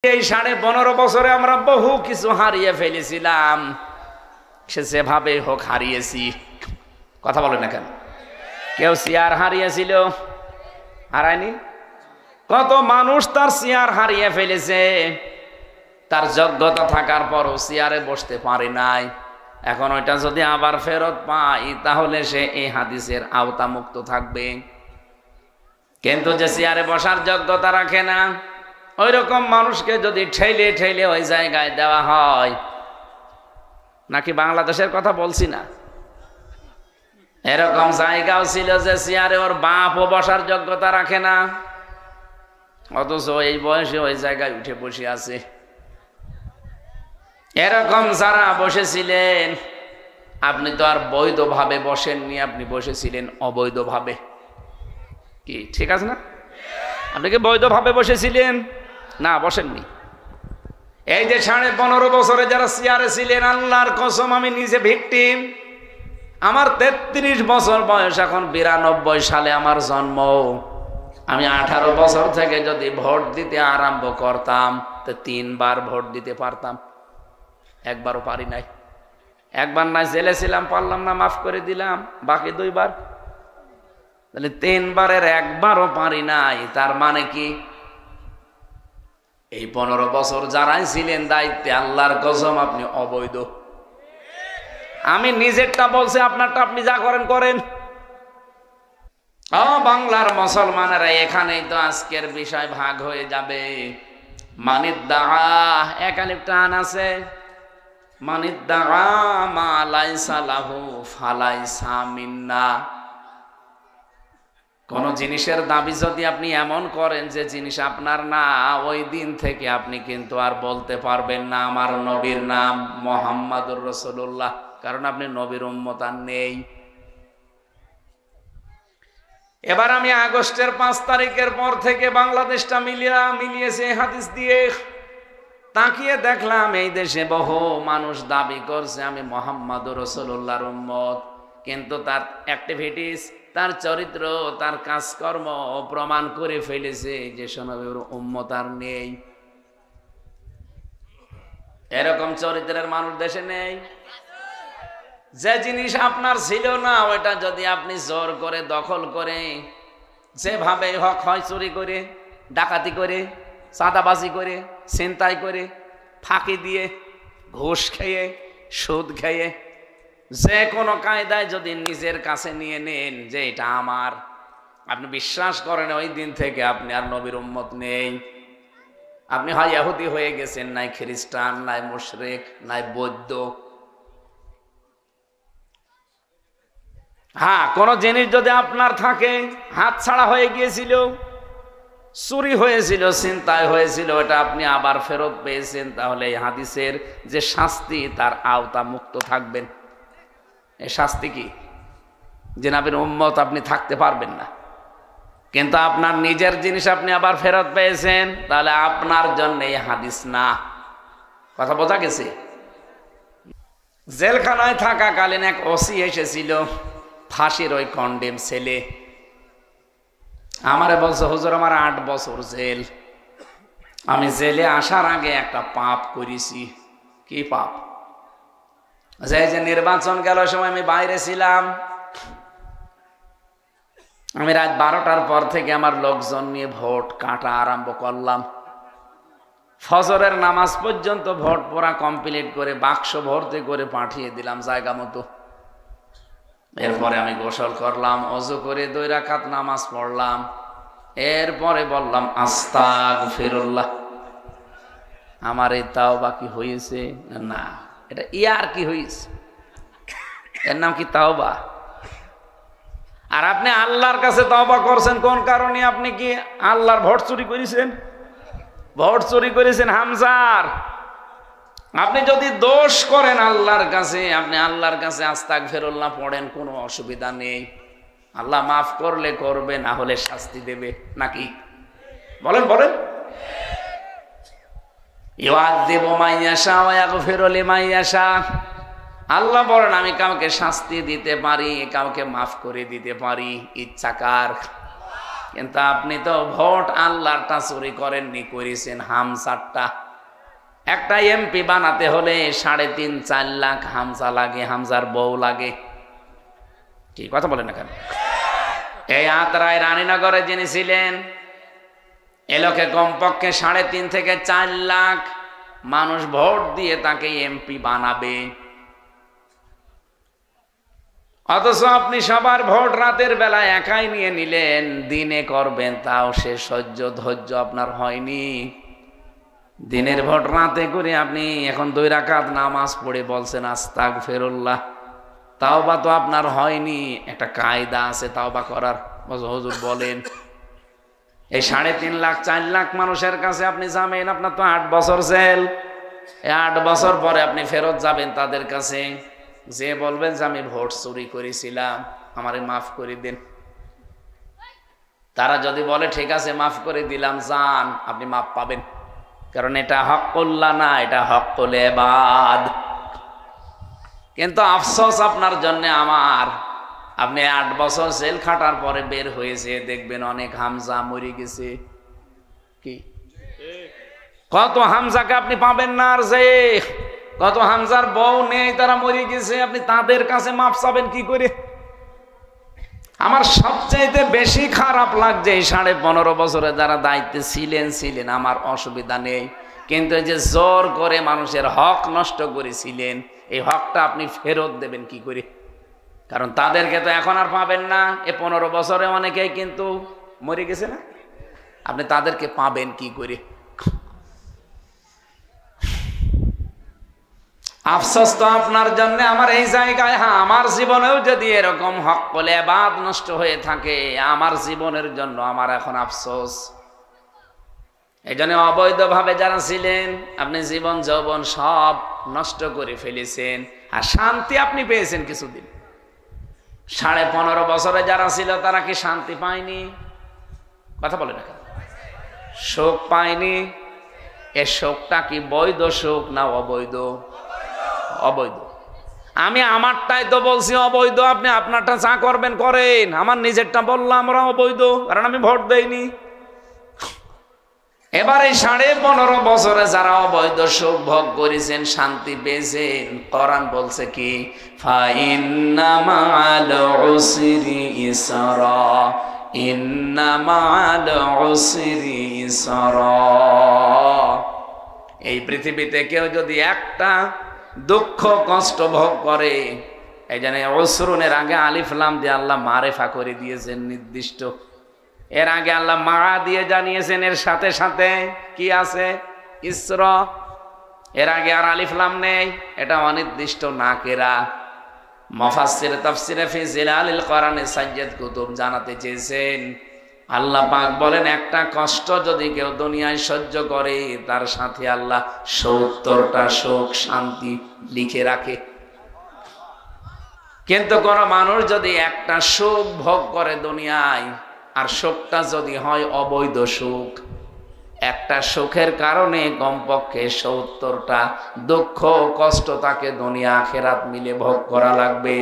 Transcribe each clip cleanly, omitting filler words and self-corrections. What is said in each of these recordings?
এই 15.5 বছরে আমরা বহু কিছু হারিয়ে ফেলেছিলাম, সে যেভাবে হোক হারিয়েছি। কথা বলে না কেন? কেউ চেয়ার হারিয়েছিল, হারায়নি? কত মানুষ তার চেয়ার হারিয়ে ফেলেছে, তার যোগ্যতা থাকার পরও চেয়ারে বসতে পারে নাই। এখন ওইটা যদি আবার ফেরত পাই তাহলে সে এই হাদিসের আওতামুক্ত থাকবে। কিন্তু যে চেয়ারে বসার যোগ্যতা রাখে না, ওই রকম মানুষকে যদি ঠেলে ঠেলে ওই জায়গায় দেওয়া হয়, নাকি বাংলাদেশের কথা বলছি না, এরকম জায়গাও ছিল যে চেয়ারে ওর বাপও বসার যোগ্যতা রাখে না, অথচ এই বয়সে ওই জায়গায় উঠে বসে আছে। এরকম যারা বসেছিলেন, আপনি তো আর বৈধভাবে বসেননি, আপনি বসেছিলেন অবৈধভাবে। কি ঠিক আছে না? আপনি কি বৈধভাবে বসেছিলেন? না, বসেননি। এই যে 15.5 বছরে যারা চেয়ারে ছিলেন, আল্লাহর কসম আমি নিজে ভিকটিম। আমার 33 বছর বয়স, এখন 92 সালে আমার জন্ম। আমি 18 বছর থেকে যদি ভোট দিতে আরম্ভ করতাম তো 3 বার ভোট দিতে পারতাম, একবারও পারি নাই। একবার না জেলে ছিলাম, পারলাম না, মাফ করে দিলাম, বাকি 2 বার। তাহলে 3 বারের একবারও পারি নাই। তার মানে কি এই 15 বছর যারাই ছিলেন দায়িত্বে, আল্লাহর কসম আপনি অবৈধ। আমি নিজেরটা বলছি, আপনারটা আপনি যা করেন করেন। বাংলার মুসলমানেরা, এখানেই তো আজকের বিষয় ভাগ হয়ে যাবে। মানিদ্দা একালিপ টান আছে, মানিদ্দা মা লাইসা লাহু ফালাইসা মিন্না। কোন জিনিসের দাবি যদি আপনি এমন করেন যে জিনিস আপনার না, ওই দিন থেকে আপনি কিন্তু আর বলতে পারবেন না আমার নবীর নাম মুহাম্মাদুর রাসূলুল্লাহ, কারণ আপনি নবীর উম্মত আর নেই। এবার আমি আগস্টের 5 তারিখের পর থেকে বাংলাদেশটা মিলিয়েছে হাদিস দিয়ে তাকিয়ে দেখলাম, এই দেশে বহু মানুষ দাবি করছে আমি মুহাম্মাদুর রাসূলুল্লাহর উম্মত, কিন্তু তার অ্যাক্টিভিটিস, তার চরিত্র, তার কাজকর্ম প্রমাণ করে ফেলেছে যে নবীর উম্মত আর নেই। এরকম চরিত্রের মানুষ দেশে নেই। যে জিনিস আপনার ছিল না, ওইটা যদি আপনি জোর করে দখল করে, যেভাবে হক হয় চুরি করে, ডাকাতি করে, চাঁদাবাজি করে, ছিনতাই করে, ফাঁকি দিয়ে, ঘুষ খেয়ে, সুদ খেয়ে, যে কোনো কায়দায় যদি নিজের কাছে নিয়ে নেন যে এটা আমার, আপনি বিশ্বাস করেন ওই দিন থেকে আপনি আর নবীর উম্মত নেই। আপনি হয় ইহুদি হয়ে গেছেন, নাই খ্রিস্টান, নাই মুশরিক, নাই বৌদ্ধ। হ্যাঁ, কোন জিনিস যদি আপনার থাকে, হাত ছাড়া হয়ে গিয়েছিল, চুরি হয়েছিল, ছিনতাই হয়েছিল, ওটা আপনি আবার ফেরত পেয়েছেন, তাহলে এই হাদিসের যে শাস্তি তার আওতা মুক্ত থাকবেন। এই শাস্তি কি? যে নবীর উম্মত আপনি থাকতে পারবেন না। কিন্তু আপনার নিজের জিনিস আপনি আবার ফেরত পেয়েছেন, তাহলে আপনার জন্য এই হাদিস না। কথা বোঝা গেছে? জেলখানায় থাকাকালীন এক ওসি এসেছিল, ফাঁসির ওই কন্ডেম ছেলে। আমারে বলছে, হুজুর আমার 8 বছর জেল। আমি জেলে আসার আগে একটা পাপ করেছি। কি পাপ? যে নির্বাচন গেল সময় আমি বাইরে ছিলাম, আমি রাত 12টার পর থেকে আমার লোকজন নিয়ে ভোট কাটা আরম্ভ করলাম। ফজরের নামাজ পর্যন্ত ভোট পড়া কমপ্লিট করে বাক্স ভর্তি করে পাঠিয়ে দিলাম জায়গা মতো। এরপরে আমি গোসল করলাম, ওযু করে 2 রাকাত নামাজ পড়লাম। এরপরে বললাম আস্তাগফিরুল্লাহ। আমার এই তাওবা কি হয়েছে? না, এটা ইয়ার কি হয়েছে, এর নাম কি তাওবা? আর আপনি আল্লাহর কাছে তাওবা করছেন কোন কারণে? আপনি কি আল্লাহর ভোট চুরি করেছেন? ভোট চুরি করেছেন হামজার। আপনি যদি দোষ করেন আল্লাহর কাছে, আপনি আল্লাহর কাছে আস্তাগফিরুল্লাহ পড়েন, কোনো অসুবিধা নেই। আল্লাহ মাফ করলে করবে, না হলে শাস্তি দেবে, নাকি? বলেন বলেন। ইউআযযিবু মান ইয়াশা ওয়া ইয়াগফিরু লিমান ইয়াশা। আল্লাহ বলেন আমি কাউকে শাস্তি দিতে পারি, কাউকে মাফ করে দিতে পারি, ইচ্ছা কার? কিন্তু আপনি তো ভোট আল্লাহরটা চুরি করেননি, করেছেন হামসারটা। একটা এমপি বানাতে হলে 3.5-4 লাখ হামসা লাগে, হামসার বউ লাগে। কি কথা বলেন না কেন? এই আত্রায় রানীনগরে যিনি ছিলেন, এ লোকে কমপক্ষে 3.5 থেকে 4 লাখ মানুষ ভোট দিয়ে তাকে এমপি বানাবে। অথচ আপনি সবার ভোট রাতের বেলা একাই নিয়ে নিলেন, দিনে করবেন তাও সে সহ্য ধৈর্য আপনার হয়নি। দিনের ভোট রাতে করে আপনি এখন 2 রাকাত নামাজ পড়ে বলছেন আস্তাগফিরুল্লাহ, তাওবা তো আপনার হয়নি। একটা কায়দা আছে তাওবা করার, হুজুর বলেন। এই 3.5 লাখ 4 লাখ মানুষের কাছে আপনি যাবেন, আপনার তো 8 বছর জেল। এই 8 বছর পরে আপনি ফেরত যাবেন তাদের কাছে, যে বলবেন যে আমি ভোট চুরি করেছিলাম, আমারে মাফ করে দিন। তারা যদি বলে ঠিক আছে মাফ করে দিলাম, যান, আপনি মাফ পাবেন। কারণ এটা হক্কুল্লাহ না, এটা হক্কুল ইবাদ। কিন্তু আফসোস আপনার জন্য আমার, আপনি 8 বছর জেল খাটার পরে বের হয়েছে, দেখবেন অনেক হামজা মরে গেছে। কি কত হামজাকে আপনি পাবেন না, আর যে কত হামজার বউ নেই তারা মরে গেছে, আপনি তাদের কাছে মাপ চাবেন কি করে? আমার সবচাইতে বেশি খারাপ লাগছে এই 15.5 বছরে যারা দায়িত্বে ছিলেন, আমার অসুবিধা নেই, কিন্তু এই যে জোর করে মানুষের হক নষ্ট করেছিলেন, এই হকটা আপনি ফেরত দেবেন কি করে? কারণ তাদেরকে তো এখন আর পাবেন না। এই 15 বছরে অনেকেই কিন্তু মরে গেছে না, আপনি তাদেরকে পাবেন কি করে? আফসোস তো আপনার জন্য আমার এই জায়গায়। হ্যাঁ, আমার জীবনেও যদি এরকম হক্কুল ইবাদ নষ্ট হয়ে থাকে, আমার জীবনের জন্য আমার এখন আফসোস। এই জন্য অবৈধভাবে যারা ছিলেন, আপনি জীবন যৌবন সব নষ্ট করে ফেলেছেন, আর শান্তি আপনি পেয়েছেন কিছুদিন। 15.5 বছরে যারা ছিল তারা কি শান্তি পায়নি? কথা বলে না, সুখ পায়নি? এ সুখটা কি বৈধ সুখ না অবৈধ? অবৈধ। আমি আমারটাই তো বলছি অবৈধ, আপনি আপনারটা যা করবেন করেন, আমার নিজেরটা বললাম আমরা অবৈধ, কারণ আমি ভোট দেইনি। এবার এই 15.5 বছরে যারা অবৈধ সুখ ভোগ করেছেন, শান্তি পেয়েছেন, কোরআন বলছে কি, ফাইন্না মা'আল উসরি ইসরা, ইন্না মা'আল উসরি ইসরা। এই পৃথিবীতে কেউ যদি একটা দুঃখ কষ্ট ভোগ করে, এই জন্য উসরুনের আগে আলিফ লাম দিয়ে আল্লাহ মারেফা করে দিয়েছেন নির্দিষ্ট। এর আগে আল্লাহ মা দিয়ে জানিয়েছেন, এর সাথে সাথে কি আছে? ইসরা। এর আগে আর আলিফ লাম নেই, এটা অনির্দিষ্ট নাকেরা। মুফাসসির তাফসিরে ফি জিলালিল কোরআনে সাজ্জাদ কুতুব জানাতে চেয়েছেন, আল্লাহ পাক বলেন একটা কষ্ট যদি কেউ দুনিয়ায় সহ্য করে, তার সাথে আল্লাহ 70টা সুখ শান্তি লিখে রাখে। কিন্তু কোন মানুষ যদি একটা সুখ ভোগ করে দুনিয়ায়, আর সুখটা যদি হয় অবৈধ সুখ, একটা সুখের কারণে কমপক্ষে 70টা দুঃখ কষ্ট তাকে দুনিয়া আখিরাত মিলে ভোগ করা লাগবে।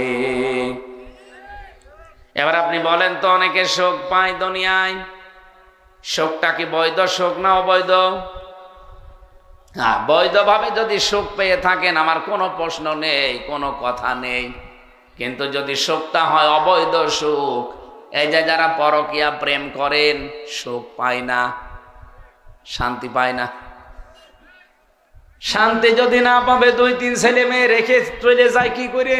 এবার আপনি বলেন তো, অনেকে সুখ পায় দুনিয়ায়, সুখটা কি বৈধ সুখ না অবৈধ? হ্যাঁ, বৈধভাবে যদি সুখ পেয়ে থাকেন আমার কোনো প্রশ্ন নেই, কোনো কথা নেই। কিন্তু যদি সুখটা হয় অবৈধ সুখ, এই যে যারা পরকীয়া প্রেম করেন, সুখ পায় না, শান্তি পায় না। শান্তি যদি না পাবে, 2-3 ছেলে মেয়ে রেখে চলে যায় কি করে?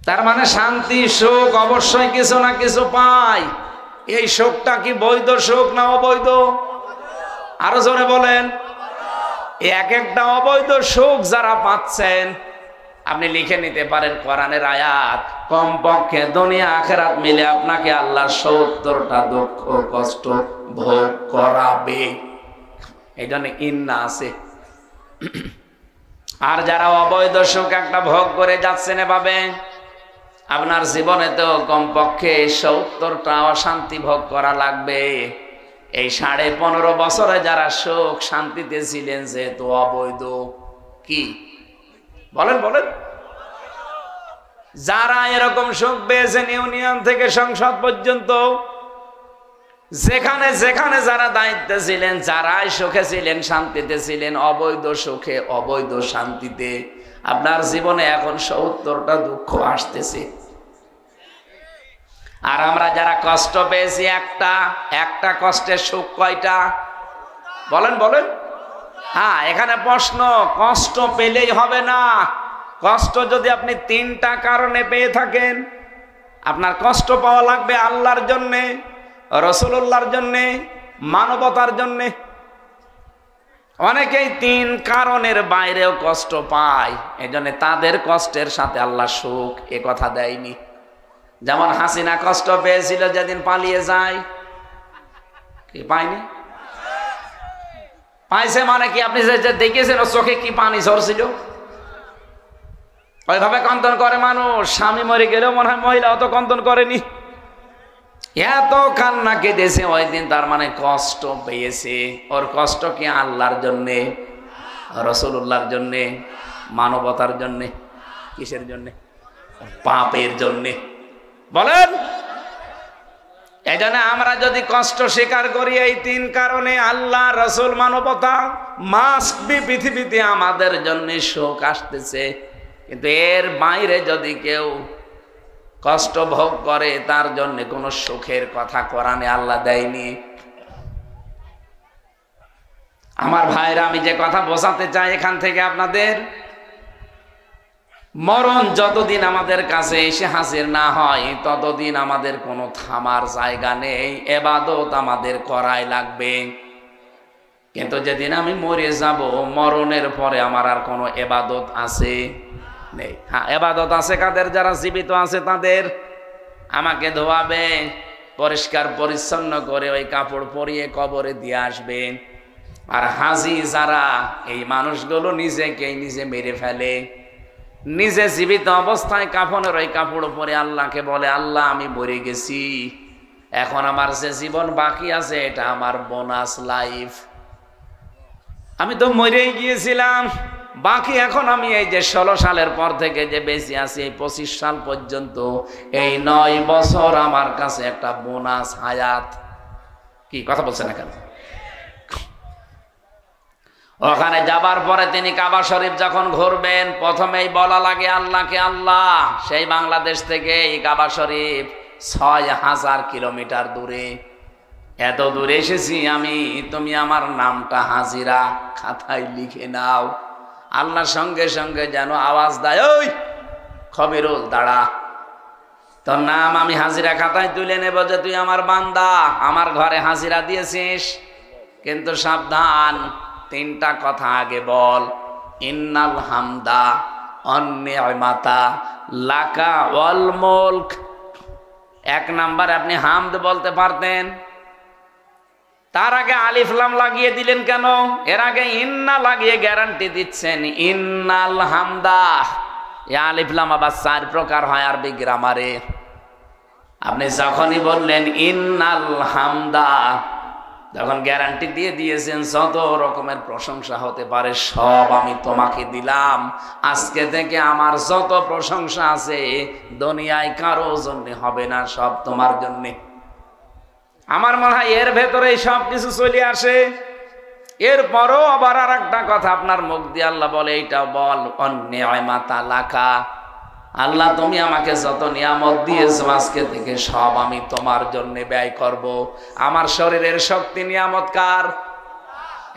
তার মানে শান্তি সুখ অবশ্যই কিছু না কিছু পায়। এই সুখটা কি বৈধ সুখ না অবৈধ? আরো জোরে বলেন। এক একটা অবৈধ সুখ যারা পাচ্ছেন, আপনি লিখে নিতে পারেন কোরআনের আয়াত, কমপক্ষে দুনিয়া আখিরাত মিলে আপনাকে আল্লাহ 70টা দুঃখ কষ্ট ভোগ করাবে। এই জন্য ইন্না আছে। আর যারা অবৈধ সুখ একটা ভোগ করে যাচ্ছেন, এভাবে আপনার জীবনে তো কমপক্ষে 70টা অশান্তি ভোগ করা লাগবে। এই 15.5 বছরে যারা সুখ শান্তিতে ছিলেন, যেহেতু অবৈধ, কি বলেন বলেন, যারা এরকম সুখ পেয়েছেন ইউনিয়ন থেকে সংসদ পর্যন্ত, যেখানে যেখানে যারা দায়িত্বে ছিলেন, যারাই সুখে ছিলেন, শান্তিতে ছিলেন, অবৈধ সুখে অবৈধ শান্তিতে, আপনার জীবনে এখন 70টা দুঃখ আসতেছে। আর আমরা যারা কষ্ট পেয়েছি, একটা কষ্টের সুখ কয়টা? বলেন বলেন। হ্যাঁ, এখানে প্রশ্ন, কষ্ট পেলেই হবে না। কষ্ট যদি আপনি 3টা কারণে পেয়ে থাকেন, আপনার কষ্ট পাওয়া লাগবে আল্লাহর জন্যে, রাসূলুল্লাহর জন্যে, মানবতার জন্যে। অনেকেই 3 কারণের বাইরেও কষ্ট পায়, এজন্য তাদের কষ্টের সাথে আল্লাহ সুখ এ কথা দেয়নি। যেমন হাসিনা কষ্ট পেয়েছিল যেদিন পালিয়ে যায়, কি পায়নি? পাইছে মানে কি? আপনি যে দেখেছেন ওর চোখে কি পানি ঝরছিল? ওইভাবে কন্দন করে মানুষ। স্বামী মরে গেলেও মনে হয় মহিলা অত কন্দন করেনি, এত কান্না কেঁদেছে ওই দিন। তার মানে কষ্ট পেয়েছে। ওর কষ্ট কি আল্লাহর জন্যে, রাসূলুল্লাহর জন্যে, মানবতার জন্যে? কিসের জন্যে? পাপের জন্যে। বলেন। এজন্য আমরা যদি কষ্ট স্বীকার করি এই 3 কারণে, আল্লাহ, রাসূল, মানবতা, মাস্ট বি পৃথিবীতে আমাদের জন্য সুখ আসতেছে। কিন্তু এর বাইরে যদি কেউ কষ্ট ভোগ করে, তার জন্য কোনো সুখের কথা কোরআনে আল্লাহ দেয়নি। আমার ভাইরা, আমি যে কথা বোঝাতে চাই এখান থেকে আপনাদের, মরণ যতদিন আমাদের কাছে এসে হাজির না হয়, ততদিন আমাদের কোনো থামার জায়গা নেই। ইবাদত আমাদের করাই লাগবে। কিন্তু যেদিন আমি মরে যাব, মরণের পরে আমার আর কোনো ইবাদত আছে নেই। হ্যাঁ, ইবাদত আছে কাদের? যারা জীবিত আছে তাদের। আমাকে ধোয়াবে, পরিষ্কার পরিচ্ছন্ন করে ওই কাপড় পরিয়ে কবরে দিয়ে আসবে। আর হাজি যারা, এই মানুষগুলো নিজেকে নিজে মেরে ফেলে। নিজে জীবিত অবস্থায় কাফনের ওই কাপড় পরে আল্লাহকে বলে, আল্লাহ আমি মরে গেছি, এখন আমার যে জীবন বাকি আছে এটা আমার বোনাস লাইফ। আমি তো মরেই গিয়েছিলাম, বাকি এখন আমি এই যে 16 সালের পর থেকে যে বেঁচে আছি, এই 25 সাল পর্যন্ত, এই 9 বছর আমার কাছে একটা বোনাস হায়াত। কি কথা বলছেন না কেন? ওখানে যাবার পরে তিনি কাবা শরীফ যখন ঘুরবেন, প্রথমেই বলা লাগে আল্লাহকে, আল্লাহ সেই বাংলাদেশ থেকে এই কাবা শরীফ 6000 কিলোমিটার দূরে, এত দূরে এসেছি আমি, তুমি আমার নামটা হাজিরা খাতায় লিখে নাও। আল্লাহর সঙ্গে সঙ্গে যেন আওয়াজ দেয়, ওই খবিরুল দাঁড়া, তোর নাম আমি হাজিরা খাতায় তুলে নেব যে তুই আমার বান্দা, আমার ঘরে হাজিরা দিয়েছিস। কিন্তু সাবধান, 3টা কথা আগে বল। ইন্নাল হামদা অন্নিমাতা লাকা ওয়াল মুলক। 1 নাম্বার আপনি হামদ বলতে পারতেন, তার আগে আলিফ লাম লাগিয়ে দিলেন কেন? এর আগে ইন্না লাগিয়ে গ্যারান্টি দিচ্ছেন ইন্নাল হামদা। এই আলিফ লাম আবার 4 প্রকার হয় আরবি গ্রামারে। আপনি যখনই বললেন ইন্নাল হামদা, যখন গ্যারান্টি দিয়ে দিয়েছেন যত রকমের প্রশংসা হতে পারে সব আমি তোমাকে দিলাম। আজকে থেকে আমার যত প্রশংসা আছে দুনিয়ায় কারো জন্য হবে না, সব তোমার জন্যে। আমার মনে হয় এর ভেতরেই সব কিছু চলে আসে। এরপরও আবার আর একটা কথা আপনার মুখ দিয়ে আল্লাহ বলে, এইটাও বল, অন্নিমাতা লাকা। আল্লাহ তুমি আমাকে যত নিয়ামত দিয়েছো আজকে থেকে সব আমি তোমার জন্য ব্যয় করব। আমার শরীরের শক্তি নিয়ামত কার?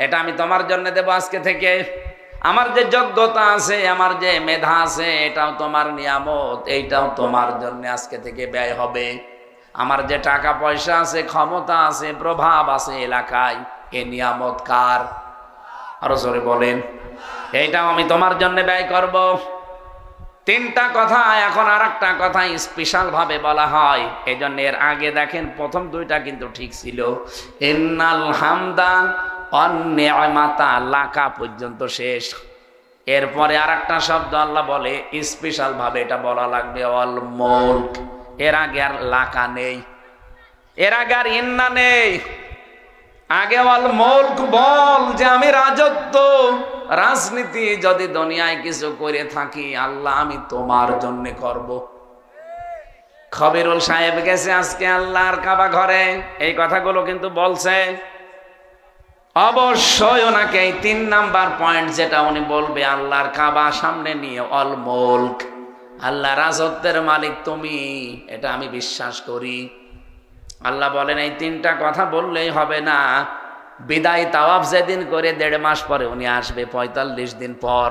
এটা আমি তোমার জন্য দেব আজকে থেকে। আমার যে যোগ্যতা আছে, আমার যে মেধা আছে, এটাও তোমার নিয়ামত, এইটাও তোমার জন্য আজকে থেকে ব্যয় হবে। আমার যে টাকা পয়সা আছে, ক্ষমতা আছে, প্রভাব আছে এলাকায়, এ নিয়ামত কার? আরো জোরে বলেন, এইটাও আমি তোমার জন্য ব্যয় করব। 3টা কথা। এখন আর একটা কথা স্পেশাল ভাবে বলা হয়, এই জন্য এর আগে দেখেন প্রথম 2টা কিন্তু ঠিক ছিল। ইন্নাল হামদা অন্নিমাতা লাকা পর্যন্ত শেষ। এরপরে আর একটা শব্দ আল্লাহ বলে স্পেশাল ভাবে, এটা বলা লাগবে অল মুলক। এর আগে আর লাকা নেই, এর আগে আর ইন্না নেই। আগে অল মুলক বল যে আমি রাজত্ব, রাজনীতি যদি দুনিয়ায় কিছু করে থাকি আল্লাহ আমি তোমার জন্য করব। খবিরুল সাহেব গেছে আজকে আল্লাহর কাবা ঘরে, এই কথাগুলো কিন্তু বলছে। অবশ্যই ওনাকে এই 3 নাম্বার পয়েন্ট যেটা উনি বলবে, আল্লাহর কাবা সামনে নিয়ে অল মুলক, আল্লাহ রাজত্বের মালিক তুমি, এটা আমি বিশ্বাস করি। আল্লাহ বলেন এই 3টা কথা বললেই হবে না, বিদায় তাওয়াফ যেদিন করে 1.5 মাস পরে উনি আসবে, 45 দিন পর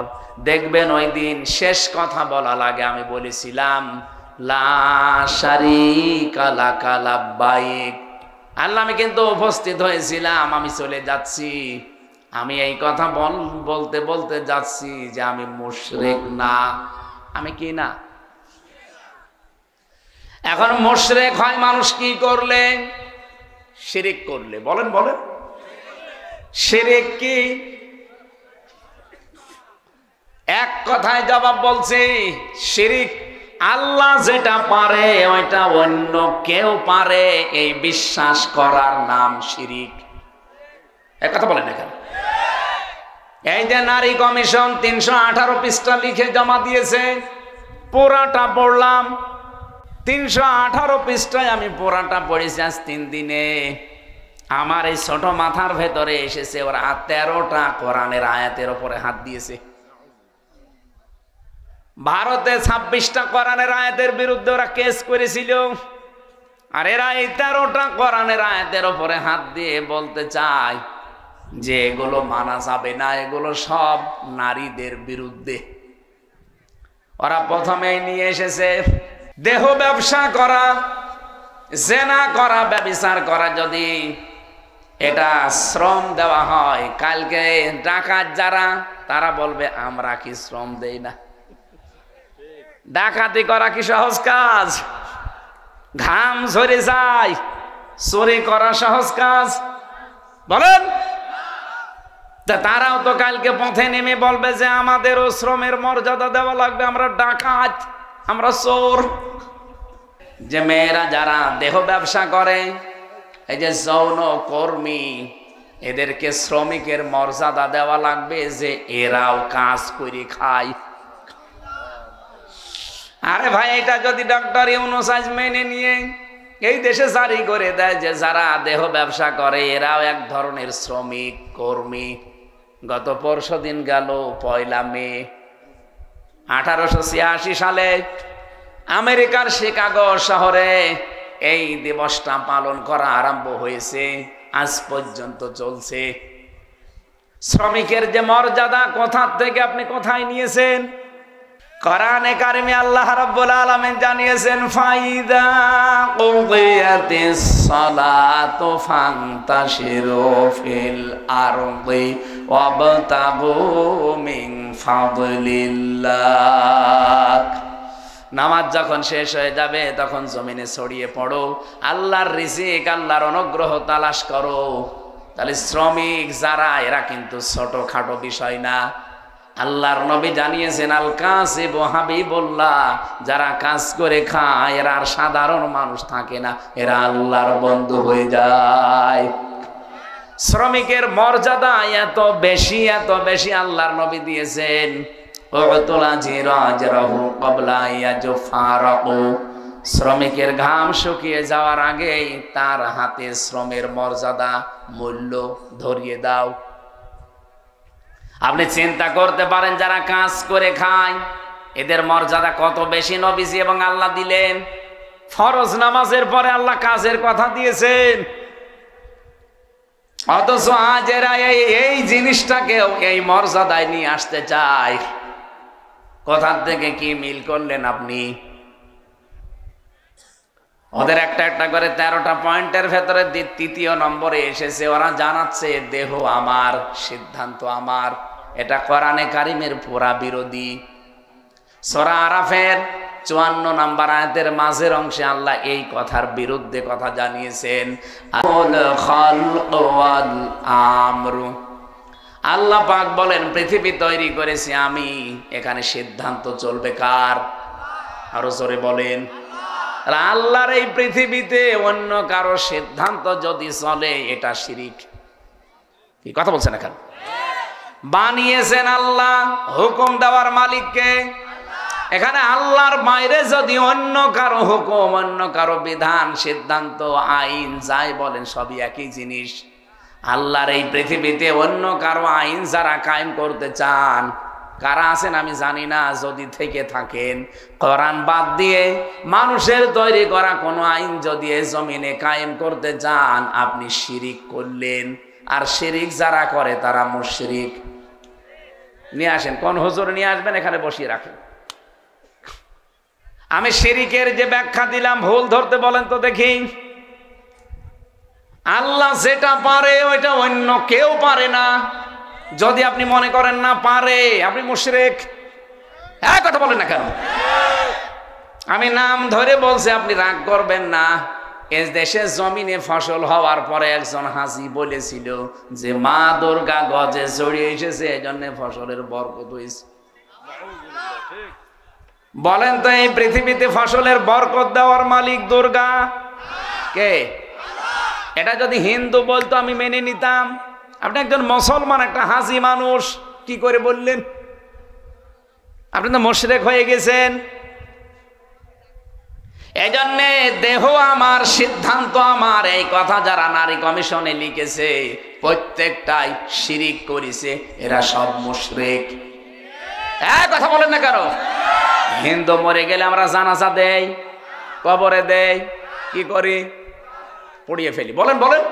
দেখবেন ওই দিন শেষ কথা বলা লাগে আমি বলেছিলাম লা শারীকা লাকা লাব্বাইক। আল্লাহ আমি কিন্তু উপস্থিত হয়েছিলাম, আমি চলে যাচ্ছি, আমি এই কথা বলতে বলতে যাচ্ছি যে আমি মুশরিক না। আমি কি না? এখন মুশরিক হয় মানুষ কি করলে? শিরিক করলে। বলেন বলেন, শিরিক কি? এক কথায় জবাব বলছি, শিরিক আল্লাহ যেটা পারে ওইটা অন্য কেউ পারে, এই বিশ্বাস করার নাম শিরিক। এক কথা বলেন এখানে। এই যে নারী কমিশন 318 পৃষ্ঠা লিখে জমা দিয়েছে, পুরাটা পড়লাম। 318 পৃষ্ঠায় আমি পুরাটা পড়েছি আজ 3 দিনে। আমার এই ছোট মাথার ভেতরে এসেছে ওরা 13টা কোরআনের আয়াতের উপরে হাত দিয়েছে। ভারতে 26টা কোরআনের আয়াতের বিরুদ্ধে ওরা কেস করেছিল, আর এরা এই 13টা কোরআনের আয়াতের উপরে হাত দিয়ে বলতে চায় যে এগুলো মানা যাবে না, এগুলো সব নারীদের বিরুদ্ধে। ওরা প্রথমেই নিয়ে এসেছে দেহ ব্যবসা করা, জেনা করা, ব্যভিচার করা যদি এটা শ্রম দেওয়া হয়, কালকে ডাকাত যারা তারা বলবে আমরা কি শ্রম দেই না? ডাকাতি করা কি সহজ কাজ? ঘাম ঝরে যায়। চুরি করা সহজ কাজ? বলেন। তারাও তো কালকে পথে নেমে বলবে যে আমাদেরও শ্রমের মর্যাদা দেওয়া লাগবে, আমরা ডাকাত, আমরা চোর। যে মেয়েরা যারা দেহ ব্যবসা করে, এই যে যৌন কর্মী, এদেরকে শ্রমিকের মর্যাদা দেওয়া লাগবে যে এরাও কাজ করে খায়। আরে ভাই, এটা যদি ডক্টর ইউনূস আজ মেনে নিয়ে এই দেশে জারি করে দেয় যে যারা দেহ ব্যবসা করে এরাও এক ধরনের শ্রমিক কর্মী। গত পরশুদিন গেল 1 মে 1886 সালে আমেরিকার শিকাগো শহরে এই দিবসটা পালন করা আরম্ভ হয়েছে, আজ পর্যন্ত চলছে। শ্রমিকের যে মর্যাদা কোথা থেকে আপনি কোথায় নিয়েছেন? কোরআনে কারিমে আল্লাহ রাব্বুল আলামিন জানিয়েছেন ফাইদা কুদিয়াতিস সালাতু ফান্তাশিরু ফিল আরদি ওয়াবতাগু মিন ফাদলিল্লাহ। নামাজ যখন শেষ হয়ে যাবে তখন জমিনে ছড়িয়ে পড়ো, আল্লাহর রিজিক, আল্লাহর অনুগ্রহ তালাশ করো। তাহলে শ্রমিক যারা, এরা কিন্তু ছোটখাটো বিষয় না। আল্লাহর নবী জানিয়েছেন আল কাসিবু হাবিবুল্লাহ, যারা কাজ করে খায় এরা আর সাধারণ মানুষ থাকে না, এরা আল্লাহর বন্ধু হয়ে যায়। শ্রমিকের মর্যাদা এত বেশি, এত বেশি আল্লাহর নবী দিয়েছেন। শ্রমিকের ঘাম শুকিয়ে যাওয়ার আগেই তার হাতে শ্রমের মর্যাদা, মূল্য ধরিয়ে দাও। আপনি চিন্তা করতে পারেন যারা কাজ করে খায় এদের মর্যাদা কত বেশি নবীজি এবং আল্লাহ দিলেন। ফরজ নামাজের পরে আল্লাহ কাজের কথা দিয়েছেন, অথচ আজ এরা এই জিনিসটাকেও এই মর্যাদায় নিয়ে আসতে চায়। কোথা থেকে কি মিল করলেন আপনি? ওদের একটা একটা করে 13টা পয়েন্টের ভেতরে 3য় নম্বরে এসেছে, ওরা জানাচ্ছে দেহ আমার, সিদ্ধান্ত আমার। এটা কোরআনে কারিমের পুরা বিরোধী। সূরা আরাফের 54 নম্বর আয়াতের মাঝের অংশে আল্লাহ এই কথার বিরুদ্ধে কথা জানিয়েছেন। আল্লাহ পাক বলেন পৃথিবী তৈরি করেছি আমি, এখানে সিদ্ধান্ত চলবে কার? আরো জোরে বলেন। আল্লাহর এই পৃথিবীতে অন্য কারো সিদ্ধান্ত যদি চলে এটা শিরিক। কি কথা বলছেন এখন? বানিয়েছেন আল্লাহ, হুকুম দেওয়ার মালিককে এখানে আল্লাহর বাইরে যদি অন্য কারো হুকুম, অন্য কারো বিধান, সিদ্ধান্ত, আইন যাই বলেন সবই একই জিনিস। আল্লাহর এই পৃথিবীতে অন্য কারো আইন যারা কায়েম করতে চান, কারা আছেন আমি জানি না, যদি থেকে থাকেন কোরআন বাদ দিয়ে মানুষের তৈরি করা কোনো আইন যদি এই জমিনে কায়েম করতে চান, আপনি শিরিক করলেন। আর শিরিক যারা করে তারা মুশরিক। নিয়ে আসেন, কোন হুজুর নিয়ে আসবেন, এখানে বসিয়ে রাখেন। আমি শিরিকের যে ব্যাখ্যা দিলাম ভুল ধরতে বলেন তো দেখি। আল্লাহ যেটা পারে ওইটা অন্য কেউ পারে না। যদি আপনি মনে করেন না পারে, আপনি মুশরিক। এক কথা বলেন না কেন? আমি নাম ধরে বলছি, আপনি রাগ করবেন না। এ দেশে জমিনে ফসল হওয়ার পরে একজন হাজি বলেছিল যে মা দুর্গা গজে জড়িয়ে এসেছে, এই জন্য ফসলের বরকত হয়েছে। বলেন তো এই পৃথিবীতে ফসলের বরকত দেওয়ার মালিক দুর্গা কে? এটা যদি হিন্দু বলতো আমি মেনে নিতাম। আপনি একজন মুসলমান, একটা হাজি মানুষ, কি করে বললেন? আপনি তো মুশরিক হয়ে গেছেন। এই জন্যে দেহ আমার, সিদ্ধান্ত আমার, এই কথা যারা নারী কমিশনে লিখেছে প্রত্যেকটাই শিরিক করেছে, এরা সব মুশরিক। এক কথা বলেন না কারো? হিন্দু মরে গেলে আমরা জানাজা দেই, কবরে দেই, কি করি? পুড়িয়ে ফেলি। বলেন বলেন।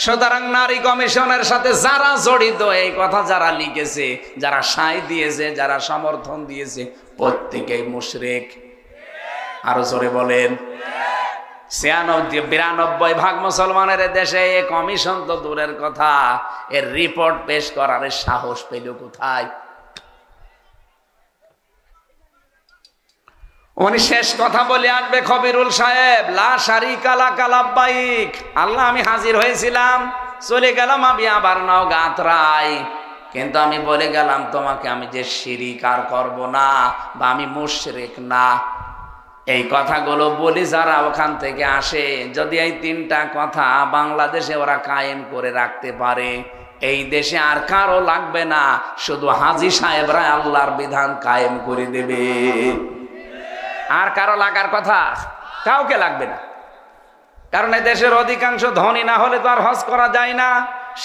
সুতরাং নারী কমিশনের সাথে যারা জড়িত, এই কথা যারা লিখেছে, যারা সায় দিয়েছে, যারা সমর্থন দিয়েছে, প্রত্যেকেই মুশরিক। আরো জোরে বলেন। 92% মুসলমানের দেশে এই কমিশন তো দূরের কথা, এর রিপোর্ট পেশ করার সাহস পেল কোথায়? উনি শেষ কথা বলে আসবে খবিরুল সাহেব, লা শারিকা লাকা লাব্বাইক, আল্লাহ আমি হাজির হয়েছিলাম, চলে গেলাম আমি আবার নওগাঁতরাই, কিন্তু আমি বলে গেলাম তোমাকে আমি যে শিরিক আর করব না, বা আমি মুশরিক না। এই কথাগুলো বলি যারা ওখান থেকে আসে, যদি এই তিনটা কথা বাংলাদেশে ওরা কায়েম করে রাখতে পারে, এই দেশে আর কারো লাগবে না, শুধু হাজী সাহেবরা আল্লাহর বিধান কায়েম করে দেবে। আর কারো লাগার কথা কাউকে লাগবে না। কারণ এই দেশের অধিকাংশ ধনী না হলে তো আর হজ করা যায় না।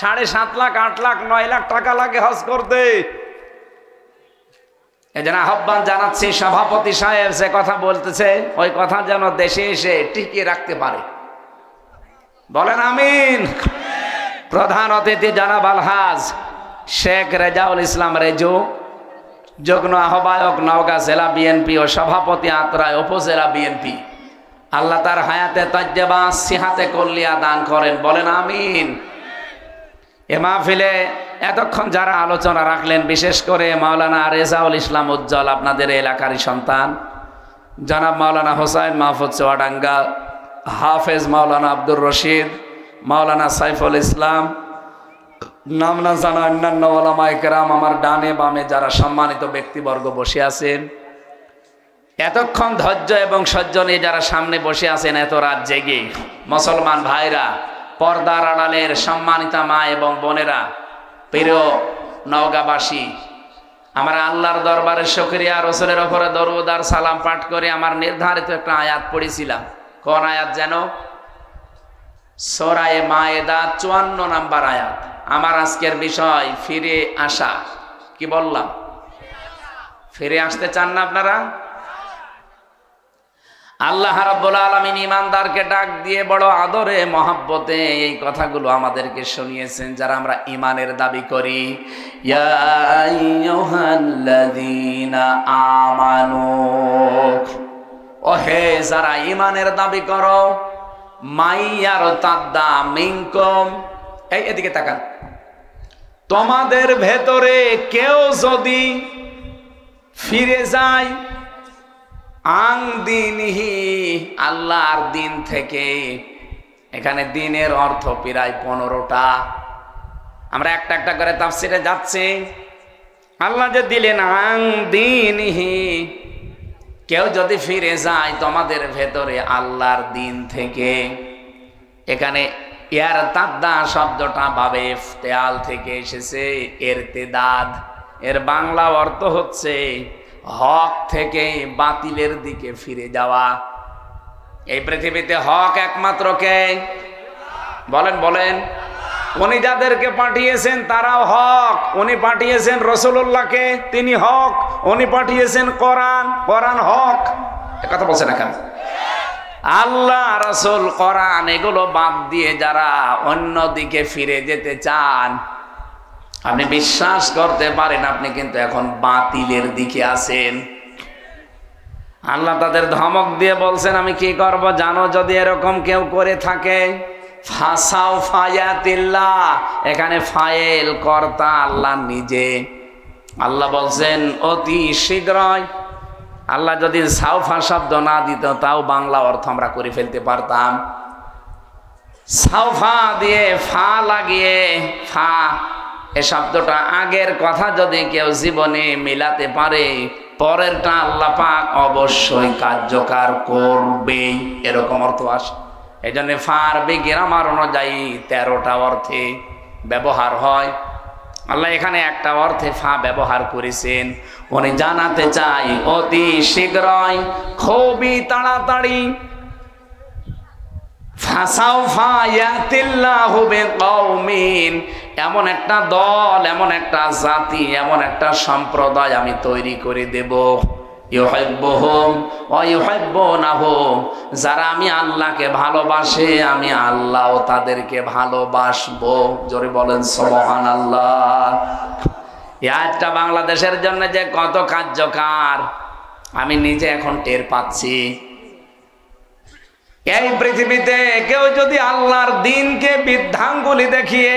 7.5 লাখ, 8 লাখ, 9 লাখ টাকা লাগে হজ করতে। এই জন্য আহ্বান জানাচ্ছি, সভাপতি সাহেব যে কথা বলতেছে ওই কথা যেন দেশে এসে টিকিয়ে রাখতে পারে। বলেন আমিন। প্রধান অতিথি জনাব আলহাজ শেখ রেজাউল ইসলাম রেজু, যুগ্ম আহ্বায়ক নওগাঁ জেলা বিএনপি ও সভাপতি আত্রাই উপজেলা বিএনপি, আল্লাহ তার হায়াতে তাজ্জেবা সিহাতে কল্লিয়া দান করেন। বলেন আমিন। এ মাহফিলে এতক্ষণ যারা আলোচনা রাখলেন, বিশেষ করে মাওলানা রেজাউল ইসলাম উজ্জ্বল, আপনাদের এলাকারই সন্তান, জনাব মাওলানা হোসাইন মাহফুজ চুয়াডাঙ্গা, হাফেজ মাওলানা আব্দুর রশিদ, মাওলানা সাইফুল ইসলাম, নাম না জানা অন্যান্য ওলামায়ে কেরাম, আমার ডানে বামে যারা সম্মানিত ব্যক্তিবর্গ বসে আছেন, এতক্ষণ ধৈর্য এবং সহ্য নিয়ে যারা সামনে বসে আছেন এত রাত জেগে, মুসলমান ভাইরা, পর্দার আড়ালের সম্মানিতা মা এবং বোনেরা, প্রিয় নওগাঁবাসী, আমরা আল্লাহর দরবারে শুকরিয়া, রাসূলের উপরে দরুদ আর সালাম পাঠ করে আমার নির্ধারিত একটা আয়াত পড়েছিলাম। কোন আয়াত যেন? সূরা মায়েদা 54 নম্বর আয়াত। আমার আজকের বিষয় ফিরে আসা। কি বললাম? ফিরে আসতে চান না আপনারা? আল্লাহ রাব্বুল আলামিন ঈমানদারকে ডাক দিয়ে বড় আদরে মহব্বতে এই কথাগুলো আমাদেরকে শুনিয়েছেন, যারা আমরা ঈমানের দাবি করি। ইয়া আইয়ুহাল্লাযীনা আমানু, ওহে যারা ঈমানের দাবি করো, মাইয়ারতাদ্দা মিনকুম, এই এদিকে তাকান, তোমাদের ভেতরে কেউ যদি ফিরে যায় আং দিনহি, আল্লাহর দিন থেকে। এখানে দিনের অর্থ প্রায় 15টা। আমরা একটা একটা করে তাফসিরে যাচ্ছি। আল্লাহ যে দিলেন আং দিনহি, কেউ যদি ফিরে যায় তোমাদের ভেতরে আল্লাহর দিন থেকে। এখানে ইয়ার তাদ্দা শব্দটা বাবে ইফতেআল থেকে এসেছে, ইরতিদাদ। এর বাংলা অর্থ হচ্ছে হক থেকে বাতিলের দিকে ফিরে যাওয়া। এই পৃথিবীতে হক একমাত্র কে? বলেন বলেন। উনি যাদেরকে পাঠিয়েছেন তারাও হক। উনি পাঠিয়েছেন রাসূলুল্লাহকে, তিনি হক। উনি পাঠিয়েছেন কোরআন, কোরআন হক। এ কথা বলছেন না কেন? আল্লাহ, রাসূল, কোরআন এগুলো বাদ দিয়ে যারা অন্য দিকে ফিরে যেতে চান, আপনি বিশ্বাস করতে পারেন আপনি কিন্তু এখন বাতিলের দিকে আছেন। আল্লাহ তাদের ধমক দিয়ে বলছেন, আমি কি করব জানো? যদি এরকম কেউ করে থাকে, ফাসাও ফায়াতিল্লাহ, এখানে ফাইল কর্তা আল্লাহ নিজে। আল্লাহ বলছেন অতি শীঘ্রই। আল্লাহ যদি সাউফা শব্দ না দিত তাও বাংলা অর্থ আমরা করে ফেলতে পারতাম। সাউফা দিয়ে ফা লাগিয়ে, ফা এ শব্দটা আগের কথা যদি কেউ জীবনে মিলাতে পারে, পরেরটা আল্লাহ পাক অবশ্যই কার্যকর করবেই, এরকম অর্থ আসে। এই জন্য ফারবি গ্রামার অনুযায়ী 13টা অর্থে ব্যবহার হয়। আল্লাহ এখানে একটা অর্থে ফা ব্যবহার করেছেন। উনি জানাতে চাই অতি শীঘ্রই, খুবই তাড়াতাড়ি। ফাসাউফা ইয়াতিল্লাহু বিকওমিন, এমন একটা দল, এমন একটা জাতি, এমন একটা সম্প্রদায় আমি তৈরি করে দেব, ইউহিব্বুহুম ওয়া ইউহিব্বুনাহু, যারা আমি আল্লাহকে ভালোবাসে আমি আল্লাহও তাদেরকে ভালোবাসবো। জোরে বলেন সুবহানাল্লাহ। এই আয়াতটা বাংলাদেশের জন্য যে কত কার্যকর আমি নিজে এখন টের পাচ্ছি। এই পৃথিবীতে কেউ যদি আল্লাহর দ্বীনকে বৃদ্ধাঙ্গুলি দেখিয়ে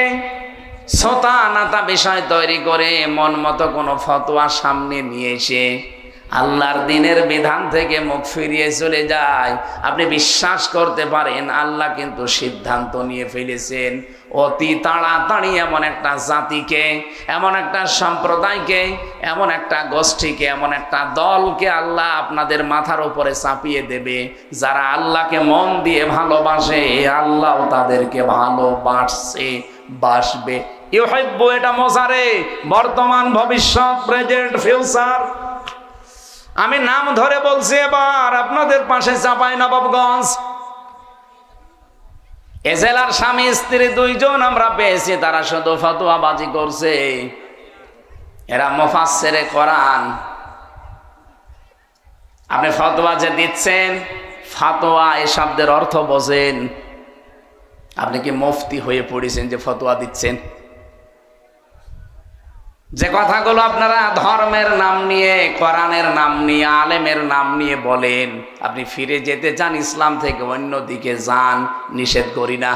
ছোটা নাতা বিষয় তৈরি করে মন মতো কোনো ফতোয়া সামনে নিয়ে এসে আল্লাহর দ্বীনের বিধান থেকে মুখ ফিরিয়ে চলে যায়, আপনি বিশ্বাস করতে পারেন আল্লাহ কিন্তু সিদ্ধান্ত নিয়ে ফেলেছেন অতি তাড়াতাড়ি এমন একটা জাতিকে, এমন একটা সম্প্রদায়কে, এমন একটা গোষ্ঠীকে, এমন একটা দলকে আল্লাহ আপনাদের মাথার উপরে চাপিয়ে দেবে, যারা আল্লাহকে মন দিয়ে ভালোবাসে আল্লাহও তাদেরকে ভালোবাসে, বাসবে। ইউহিব্বু, এটা মোজারে, বর্তমান, ভবিষ্যৎ, প্রেজেন্ট, ফিউচার। আমি নাম ধরে বলছি এবার আপনাদের পাশে চাঁপাইনবাবগঞ্জ, এ জেলার স্বামী স্ত্রী 2 জন আমরা পেয়েছি, তারা শুধু ফতোয়াবাজি করছে। এরা মুফাসসিরে কোরআন। আপনি ফতোয়া যে দিচ্ছেন, ফতোয়া এই শব্দের অর্থ বোঝেন? আপনি কি মুফতি হয়ে পড়েছেন যে ফতোয়া দিচ্ছেন? যে কথাগুলো আপনারা ধর্মের নাম নিয়ে, কোরআনের নাম নিয়ে, আলেমের নাম নিয়ে বলেন, আপনি ফিরে যেতে চান ইসলাম থেকে অন্য দিকে যান, নিষেধ করি না,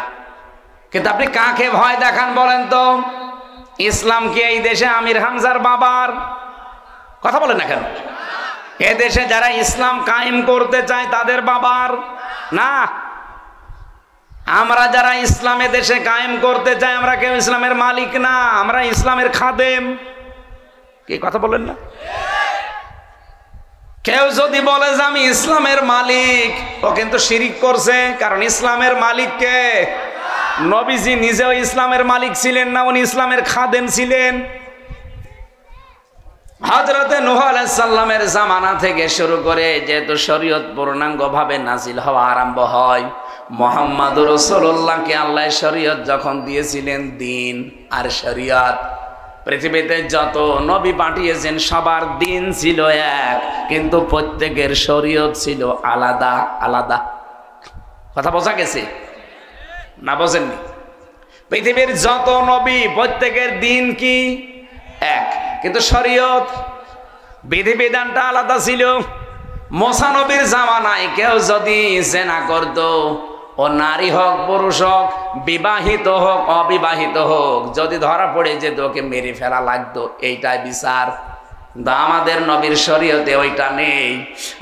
কিন্তু আপনি কাকে ভয় দেখান বলেন তো? ইসলাম কি এই দেশে আমির হামজার বাবার? কথা বলেন না কেন? এ দেশে যারা ইসলাম কায়েম করতে চায় তাদের বাবার না। আমরা যারা ইসলামে দেশে কায়েম করতে চাই, আমরা কেউ ইসলামের মালিক না, আমরা ইসলামের খাদেম। কি কথা বলেন না? কেউ যদি বলে যে আমি ইসলামের মালিক, ও কিন্তু শিরিক করছে। কারণ ইসলামের মালিক কে? নবীজি নিজেও ইসলামের মালিক ছিলেন না, উনি ইসলামের খাদেম ছিলেন। হযরতে নূহ আলাইহিস সালামের জামানা থেকে শুরু করে যেহেতু শরীয়ত পূর্ণাঙ্গভাবে নাজিল হওয়া আরম্ভ হয়, মুহাম্মদুর রাসূলুল্লাহকে আল্লাহ শরীয়ত যখন দিয়েছিলেন, দ্বীন আর শরীয়ত, পৃথিবীতে যত নবী পাঠিয়েছেন সবার দ্বীন ছিল এক, কিন্তু প্রত্যেকের শরীয়ত ছিল আলাদা আলাদা। কথা বোঝা গেছে না? বোঝেননি? পৃথিবীর যত নবী প্রত্যেকের দ্বীন কি? এক, কিন্তু শরীয়ত, বিধিবিধানটা আলাদা ছিল। মুসা নবীর জামানায় কেউ যদি জিনা করত, ও নারী হোক পুরুষ হোক, বিবাহিত হোক অবিবাহিত হোক, যদি ধরা পড়ে যেত ওকে মেরে ফেলা লাগতো, এইটাই বিচার। আমাদের নবীর শরীয়তে ওইটা নেই।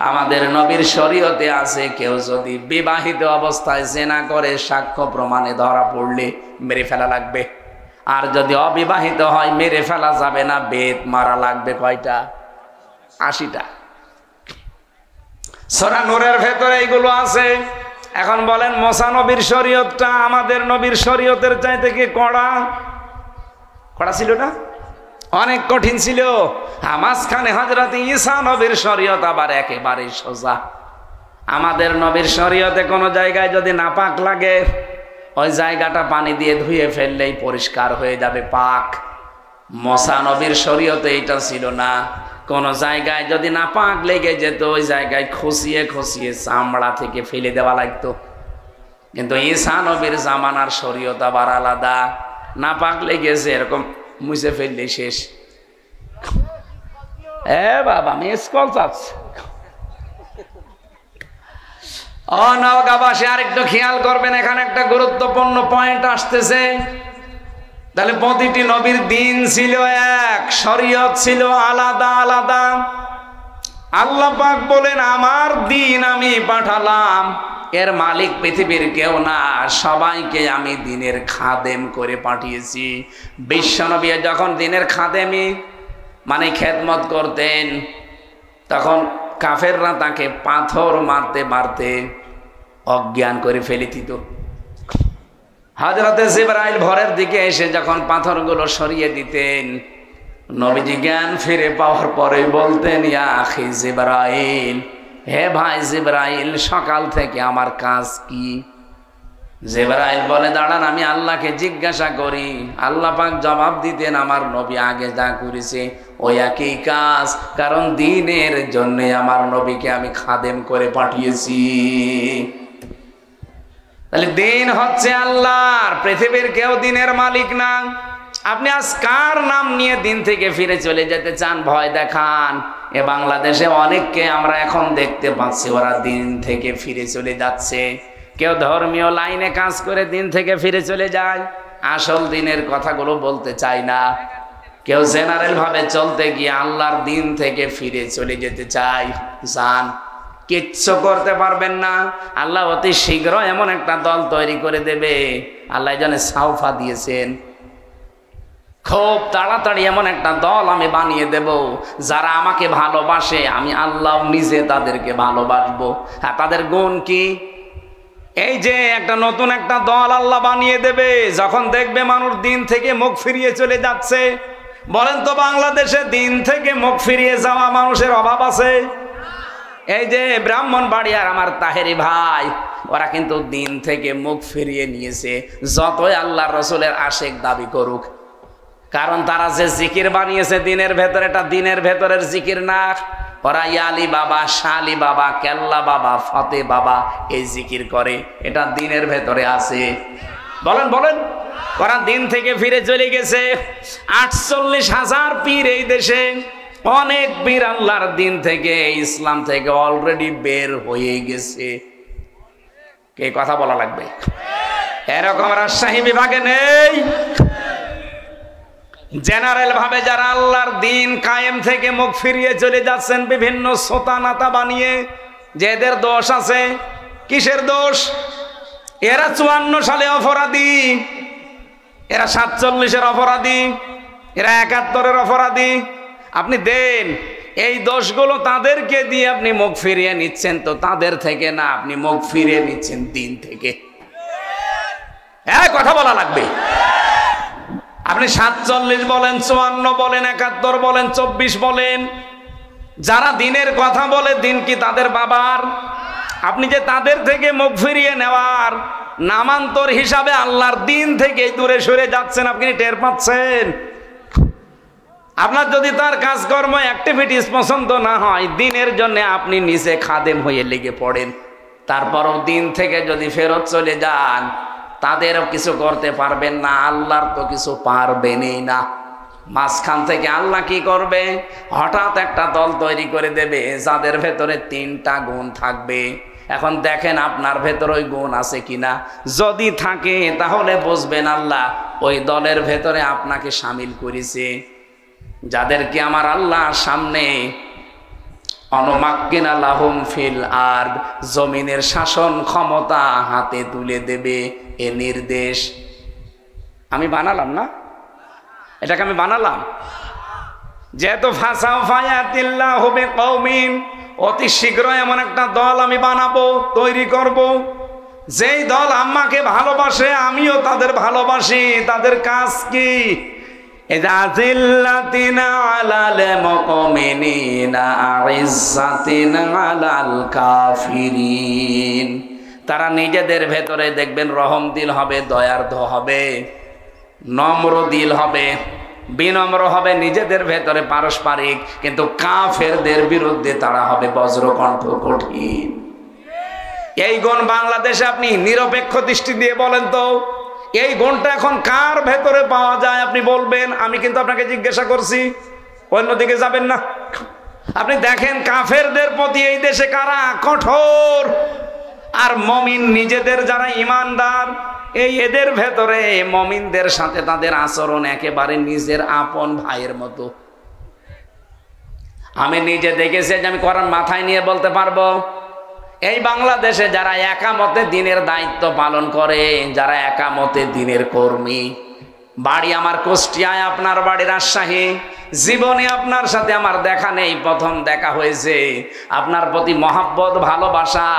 আমাদের নবীর শরীয়তে আছে কেউ যদি বিবাহিত অবস্থায় জিনা করে সাক্ষ্য প্রমাণে ধরা পড়লে মেরে ফেলা লাগবে, আর যদি অবিবাহিত হয় মেরে ফেলা যাবে না, বেত মারা লাগবে। কয়টা? 80টা। সূরা নূরের ভেতরে এইগুলো আছে। এখন বলেন মুসা নবীর শরীয়তটা আমাদের নবীর শরীয়তের চাইতে কি কড়া? কড়া ছিল না? অনেক কঠিন ছিল। মাঝখানে হযরত ঈসা নবীর শরীয়ত আবার একেবারে সোজা। আমাদের নবীর শরীয়তে কোনো জায়গায় যদি নাপাক লাগে, ওই জায়গাটা পানি দিয়ে ধুয়ে ফেললেই পরিষ্কার হয়ে যাবে, পাক। মুসা নবীর শরীয়তে এটা ছিল না। কোন জায়গায় যদি নাপাক লেগে যেত, ওই জায়গায় খুশিয়ে খুশিয়ে চামড়া থেকে ফেলে দেওয়া লাগতো। কিন্তু ঈসা নবীর জামানার শরীয়ত আবার আলাদা। নাপাক লেগেছে এরকম মুছে ফেললে শেষ। বাবা মিস কল চাচ্ছে। নওগাঁবাসী আরেকটু খেয়াল করবেন, এখানে একটা গুরুত্বপূর্ণ পয়েন্ট আসতেছে। তাহলে প্রতিটি নবীর দিন ছিল এক, শরীয়ত ছিল আলাদা আলাদা। আল্লাহ পাক বলেন আমার দিন আমি পাঠালাম, এর মালিক পৃথিবীর কেউ না, সবাইকে আমি দিনের খাদেম করে পাঠিয়েছি। বিশ্বনবী যখন দিনের খাদেমি মানে খেদমত করতেন, তখন কাফেররা তাকে পাথর মারতে মারতে অজ্ঞান করে ফেলে দিত। হযরতে জিবরাইল ভোরের দিকে এসে যখন পাথরগুলো সরিয়ে দিতেন, নবীজি জ্ঞান ফিরে পাওয়ার পরে বলতেন, ইয়া আখি জিবরাইল, হে ভাই জিবরাইল, সকাল থেকে আমার কাজ কি? জিবরাইল বলে, দাঁড়ান আমি আল্লাহকে জিজ্ঞাসা করি। আল্লাহ পাক জবাব দিতেন, আমার নবী আগে যা করেছে ওই একই কাজ, কারণ দিনের জন্য আমার নবীকে আমি খাদেম করে পাঠিয়েছি। তাহলে দিন হচ্ছে আল্লাহর, পৃথিবীর কেউ দিনের মালিক না। আপনি আজ কার নাম নিয়ে দিন থেকে ফিরে চলে যেতে চান? ভয় দেখান। এ বাংলাদেশে অনেককে আমরা এখন দেখতে পাচ্ছি, ওরা দিন থেকে ফিরে চলে যাচ্ছে। কেউ ধর্মীয় লাইনে কাজ করে দিন থেকে ফিরে চলে যায়, আসল দিনের কথাগুলো বলতে চায় না। কেউ জেনারেল ভাবে চলতে গিয়ে আল্লাহর দিন থেকে ফিরে চলে যেতে চায়। যান, কিচ্ছু করতে পারবেন না। আল্লাহ অতি শীঘ্র এমন একটা দল তৈরি করে দেবে। আল্লাহ জানে সাউফা দিয়েছেন, খুব তাড়াতাড়ি এমন একটা দল আমি বানিয়ে দেব, যারা আমাকে ভালোবাসে, আমি আল্লাহ নিজে তাদেরকে ভালোবাসবো। হ্যাঁ, তাদের গুণ কি? এই যে একটা নতুন একটা দল আল্লাহ বানিয়ে দেবে, যখন দেখবে মানুষ দিন থেকে মুখ ফিরিয়ে চলে যাচ্ছে। বলেন তো বাংলাদেশে দিন থেকে মুখ ফিরিয়ে যাওয়া মানুষের অভাব আছে? এই যে ব্রাহ্মণবাড়িয়ার আমার তাহেরি ভাই, ওরা কিন্তু দিন থেকে মুখ ফিরিয়ে নিয়েছে, যতই আল্লাহ রসুলের আশেক দাবি করুক। কারণ তারা যে জিকির বানিয়েছে দিনের ভেতরে, এটা দিনের ভেতরের জিকির না। ওরা ইয়ালি বাবা, শালি বাবা, কেল্লা বাবা, ফতে বাবা এই জিকির করে, এটা দিনের ভেতরে আছে। বলেন বলেন, ওরা দিন থেকে ফিরে চলে গেছে। 48,000 পীর এই দেশে, অনেক পীর আল্লাহর দিন থেকে, ইসলাম থেকে অলরেডি বের হয়ে গেছে। কে কথা বলা লাগবে? এরকম রাজশাহী বিভাগে নেই। জেনারেল ভাবে যারা আল্লাহর দিন কায়েম থেকে মুখ ফিরিয়ে চলে যাচ্ছেন বিভিন্ন সোতা নাতা বানিয়ে, যে এদের দোষ আছে। কিসের দোষ? এরা 54 সালে অপরাধী, এরা 47-এর অপরাধী, এরা 71-এর অপরাধী। আপনি দেন এই দোষগুলো তাদেরকে দিয়ে আপনি মুখ ফিরিয়ে নিচ্ছেন, তো তাদের থেকে না, আপনি মুখ ফিরিয়ে নিচ্ছেন দিন থেকে। কথা বলা লাগবে। আপনি 47 বলেন, 54 বলেন, 71 বলেন, 24 বলেন, যারা দিনের কথা বলে, দিন কি তাদের বাবার? আপনি যে তাদের থেকে মুখ ফিরিয়ে নেওয়ার নামান্তর হিসাবে আল্লাহর দিন থেকে দূরে সরে যাচ্ছেন, আপনি টের পাচ্ছেন? আপনার যদি তার কাজকর্ম অ্যাক্টিভিটিস পছন্দ না হয়, দিনের জন্য আপনি নিজে খাদেম হয়ে লেগে পড়েন, তারপরও দিন থেকে যদি ফেরত চলে যান, তাদেরও কিছু করতে পারবেন না, আল্লাহর তো কিছু পারবেনই না। মাঝখান থেকে আল্লাহ কি করবে? হঠাৎ একটা দল তৈরি করে দেবে, যাদের ভেতরে 3টা গুণ থাকবে। এখন দেখেন আপনার ভেতর ওই গুণ আছে কিনা। যদি থাকে তাহলে বুঝবেন আল্লাহ ওই দলের ভেতরে আপনাকে শামিল করেছে। যাদেরকে আমার আল্লাহ সামনে অনুমাক্কিনা লাহুম ফিল আরদ, জমিনের শাসন ক্ষমতা হাতে তুলে দেবে, এ নির্দেশ আমি বানালাম না, এটাকে আমি বানালাম। যেহেতু ফাসাউফায়াতিল্লাহু বিকওমিন, অতি শীঘ্র এমন একটা দল আমি বানাবো, তৈরি করব, যেই দল আম্মাকে ভালোবাসে, আমিও তাদের ভালোবাসি। তাদের কাজ কি? আযিল্লাতিন আলাল মুমিনিনা আইজ্জাতিন আলাল কাফিরিন। তারা নিজেদের ভেতরে দেখবেন রহম দিল হবে, দয়ার্দ হবে, নম্র দিল হবে, বিনম্র হবে নিজেদের ভেতরে পারস্পরিক, কিন্তু কাফেরদের বিরুদ্ধে তারা হবে বজ্রকণ্ঠ কঠিন। এই গুণ বাংলাদেশে আপনি নিরপেক্ষ দৃষ্টি দিয়ে বলেন তো, এই গুণটা এখন কার ভেতরে পাওয়া যায় আপনি বলবেন। আমি কিন্তু আপনাকে জিজ্ঞাসা করছি, অন্যদিকে যাবেন না। আপনি দেখেন কাফেরদের প্রতি এই দেশে কারা কঠোর, আর মমিন নিজেদের যারা ইমানদার এদের ভেতরে মমিনদের সাথে তাদের আচরণ একেবারে নিজের আপন ভাইয়ের মতো। আমি নিজে দেখেছি যে আমি কোরআন মাথায় নিয়ে বলতে পারবো, এই বাংলাদেশে যারা একামতে দিনের দায়িত্ব পালন করে, যারা একামতে দিনের কর্মী, বাড়ি আমার কুষ্টিয়ায়, আপনার বাড়ি রাজশাহী, জীবনে আপনার সাথে আমার দেখা নেই, প্রথম দেখা হয়েছে। আপনার প্রতি মহাব্বত, ভালোবাসা,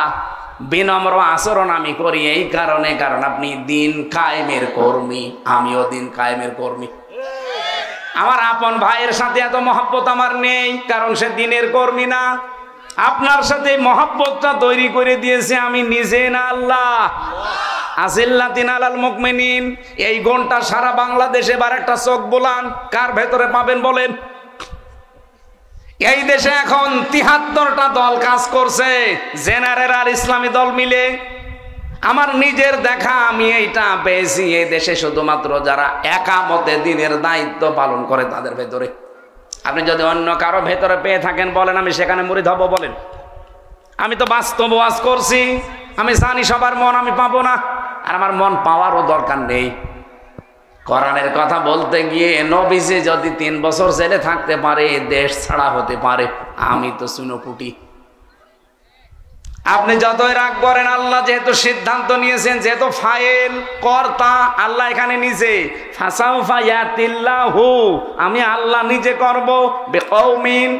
বিনম্র আচরণ আমি করি এই কারণে, কারণ আপনি দিন কায়েমের কর্মী, আমিও দিন কায়েমের কর্মী। আমার আপন ভাইয়ের সাথে এত মহাব্বত আমার নেই, কারণ সে দিনের কর্মী না। আপনার সাথে মহাব্বতটা তৈরি করে দিয়েছে আমি নিজে না, আল্লাহ। আযিল্লাতিন আলাল মুমিনিন, এই গুণটা সারা বাংলাদেশে বার একটা চোখ বোলান কার ভেতরে পাবেন বলেন। এই দেশে এখন ৭৩টা দল কাজ করছে, জেনারেল আর ইসলামী দল মিলে। আমার নিজের দেখা আমি এইটা পেয়েছি, এই দেশে শুধুমাত্র যারা একামতে দিনের দায়িত্ব পালন করে তাদের ভেতরে। আপনি যদি অন্য কারো ভেতরে পেয়ে থাকেন বলেন, আমি সেখানে মুরিদ হব বলেন। আমি তো বাস্তব ওয়াজ করছি, আমি জানি সবার মন আমি পাবো না, আর আমার মন পাওয়ারও দরকার নেই। কোরআনের কথা বলতে গিয়ে নবীজি যদি 3 বছর জেলে থাকতে পারে, দেশ ছাড়া হতে পারে, আমি তো চুনোপুটি। আপনি যতই রাগ করেন, আল্লাহ যেহেতু সিদ্ধান্ত নিয়েছেন, যেহেতু ফাইল কর্তা আল্লাহ এখানে নিজে, ফাসাউফা ইয়াতিল্লাহু, আমি আল্লাহ নিজে করব বিকৌমিন,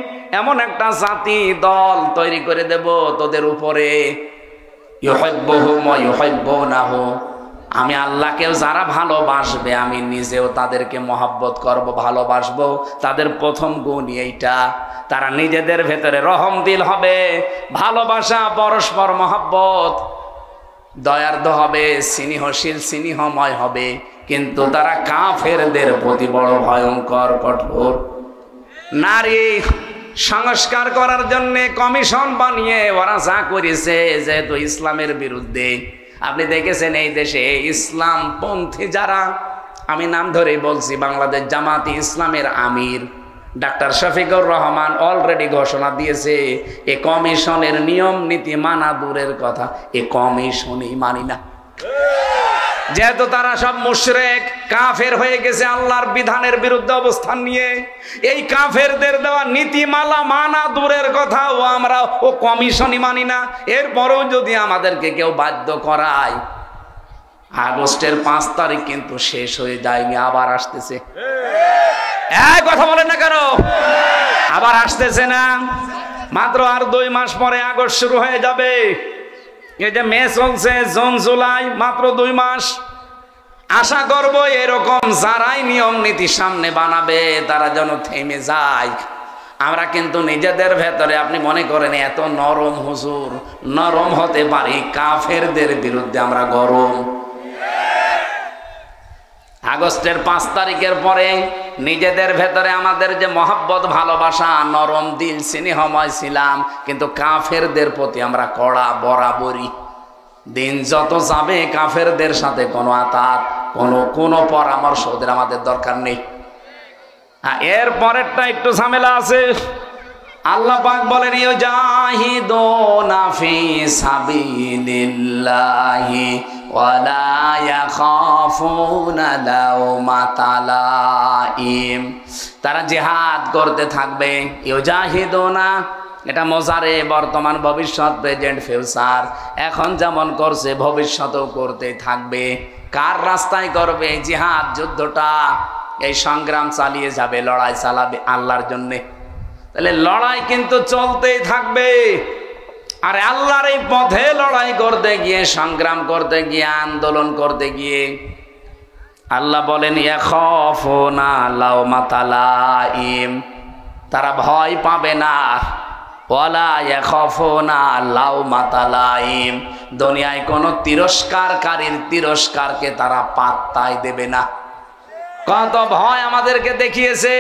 এমন একটা জাতি দল তৈরি করে দেব তোদের উপরে, ইউহিব্বুহুম ওয়া ইউহিব্বুনাহু, আমি আল্লাহকেও যারা ভালোবাসবে আমি নিজেও তাদেরকে মহব্বত করব, ভালোবাসবো। তাদের প্রথম গুণ এইটা, তারা নিজেদের ভেতরে রহম দিল হবে, ভালোবাসা, পরস্পর মহব্বত, দয়ার্দ হবে, স্নেহশীল স্নেহময় হবে, কিন্তু তারা কাফেরদের প্রতি বড় ভয়ঙ্কর কঠোর। নারী সংস্কার করার জন্য কমিশন বানিয়ে ওরা যা করেছে, যেহেতু ইসলামের বিরুদ্ধে। আপনি দেখেছেন এই দেশে ইসলামপন্থী যারা, আমি নাম ধরেই বলছি, বাংলাদেশ জামাতি ইসলামের আমির ডাক্তার শফিকুর রহমান অলরেডি ঘোষণা দিয়েছে, এ কমিশনের নিয়ম নীতি মানা দূরের কথা, এ কমিশনই মানি না। যেহেতু তারা সব মুশরিক কাফের হয়ে গেছে আল্লাহর বিধানের বিরুদ্ধে অবস্থান নিয়ে, এই কাফেরদের দেওয়া নীতিমালা মানা দূরের কথা, আমরা ও কমিশনই মানি না। এরপরেও যদি আমাদেরকে কেউ বাধ্য করায়, আগস্টের 5 তারিখ কিন্তু শেষ হয়ে যায়নি, আবার আসতেছে। কথা বলেন না কেন? আবার আসতেছে না? মাত্র আর 2 মাস পরে আগস্ট শুরু হয়ে যাবে। এই যে মে চলছে, জুন জুলাই, মাত্র 2 মাস। আশা করব এরকম যারাই নিয়ম নীতি সামনে বানাবে তারা যেন থেমে যায়। আমরা কিন্তু নিজেদের ভেতরে, আপনি মনে করেন এত নরম হুজুর, নরম হতে পারি, কাফেরদের বিরুদ্ধে আমরা গরম। আগস্টের 5 তারিখের পরে নিজেদের ভেতরে আমাদের যে মহব্বত, ভালোবাসা, নরম দিল, স্নেহময় ছিলাম, কিন্তু কাফেরদের প্রতি আমরা কড়া বরাবরই। দিন যত যাবে কাফেরদের সাথে কোনো আতাত, কোনো পরামর্শ ওদের আমাদের দরকার নেই। এর পরেরটা একটু ঝামেলা আছে। আল্লাহ পাক বলেন, ইউজাহিদুনা ফি সাবিলিল্লাহি ওয়ালা ইয়াখাফুনা লাওমাতা লাইম, তারা জিহাদ করতে থাকবে। ইউজাহিদুনা, এটা মোজারে, বর্তমান, ভবিষ্যৎ, প্রেজেন্ট, ফিউচার। এখন যেমন করছে ভবিষ্যতেও করতে থাকবে। কার রাস্তায় করবে? জিহাদ, যুদ্ধটা, এই সংগ্রাম চালিয়ে যাবে, লড়াই চালাবে আল্লাহর জন্যে। তাহলে লড়াই কিন্তু চলতেই থাকবে। আর আল্লাহর এই পথে লড়াই করতে গিয়ে, সংগ্রাম করতে গিয়ে, আন্দোলন করতে গিয়ে আল্লাহ বলেন ইয়াখাফুনা লাওমাতা লাইম, তারা ভয় পাবে না। ওয়ালা ইয়াখাফুনা লাওমাতা লাইম, দুনিয়ায় কোনো তিরস্কারকারীর তিরস্কারকে তারা পাত্তাই দেবে না। কত ভয় আমাদেরকে দেখিয়েছে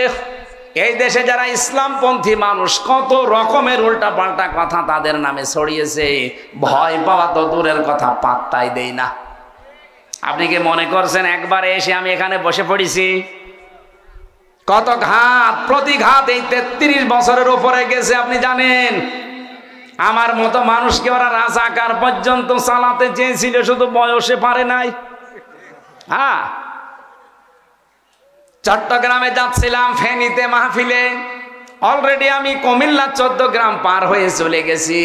এই দেশে যারা ইসলামপন্থী মানুষ, কত রকমের উল্টা পাল্টা কথা তাদের নামে ছড়িয়েছে। ভয় পাওয়া তো দূরের কথা, পাত্তাই দেই না। আপনি কি মনে করছেন একবারে এসে আমি এখানে বসে পড়েছি? কত ঘাত প্রতিঘাত এই 33 বছরের উপরে গেছে আপনি জানেন। আমার মতো মানুষকে ওরা রাজাকার পর্যন্ত চালাতে চেয়েছিল, শুধু বয়সে পারে নাই। হ্যাঁ, চট্টগ্রামে যাচ্ছিলাম ফেনীতে মাহফিলে, অলরেডি আমি কুমিল্লা 14 গ্রাম পার হয়ে চলে গেছি।